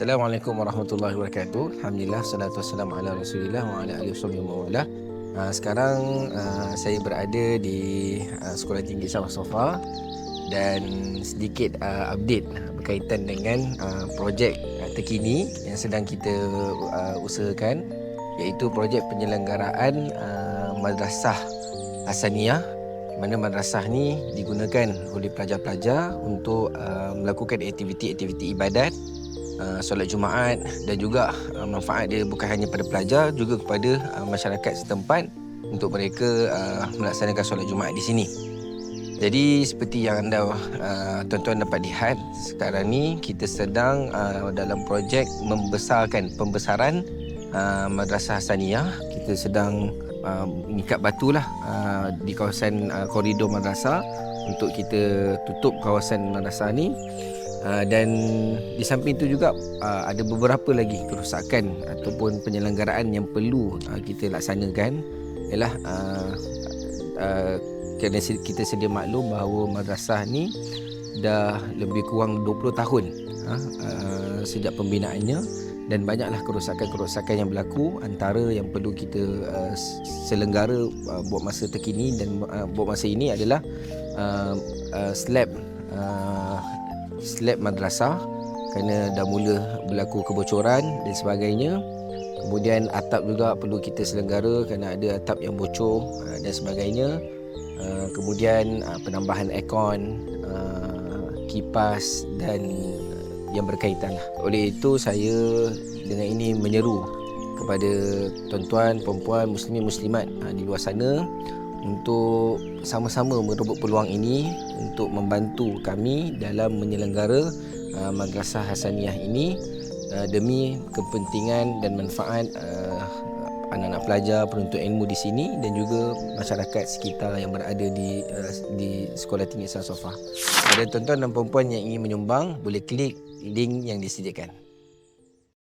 Assalamualaikum warahmatullahi wabarakatuh. Alhamdulillah, salatu wassalamu ala Rasulillah wa ala alihi wasallam. Sekarang saya berada di Sekolah Tinggi Sabah Sofa dan sedikit update berkaitan dengan projek terkini yang sedang kita usahakan, iaitu projek penyelenggaraan Madrasah Hasaniyah, mana madrasah ni digunakan oleh pelajar-pelajar untuk melakukan aktiviti-aktiviti ibadat, solat Jumaat, dan juga manfaat dia bukan hanya pada pelajar, juga kepada masyarakat setempat untuk mereka melaksanakan solat Jumaat di sini. Jadi seperti yang anda tuan-tuan dapat lihat, sekarang ni kita sedang dalam projek pembesaran Madrasah Hasaniyah. Kita sedang mengikat batu lah di kawasan koridor madrasah untuk kita tutup kawasan madrasah ni. Dan di samping itu juga ada beberapa lagi kerosakan ataupun penyelenggaraan yang perlu kita laksanakan. Ialah kerana kita sedia maklum bahawa madrasah ni dah lebih kurang 20 tahun sejak pembinaannya, dan banyaklah kerosakan-kerosakan yang berlaku. Antara yang perlu kita selenggara buat masa terkini dan buat masa ini adalah slab madrasah, kerana dah mula berlaku kebocoran dan sebagainya. Kemudian atap juga perlu kita selenggara kerana ada atap yang bocor dan sebagainya. Kemudian penambahan aircon, kipas dan yang berkaitan. Oleh itu saya dengan ini menyeru kepada tuan-tuan, perempuan, muslimin, muslimat di luar sana untuk sama-sama merebut peluang ini untuk membantu kami dalam menyelenggara Madrasah Hasaniyah ini demi kepentingan dan manfaat anak-anak pelajar, penuntut ilmu di sini dan juga masyarakat sekitar yang berada di Sekolah Tinggi Sabah Sofa. Kepada tuan-tuan dan puan-puan yang ingin menyumbang, boleh klik link yang disediakan.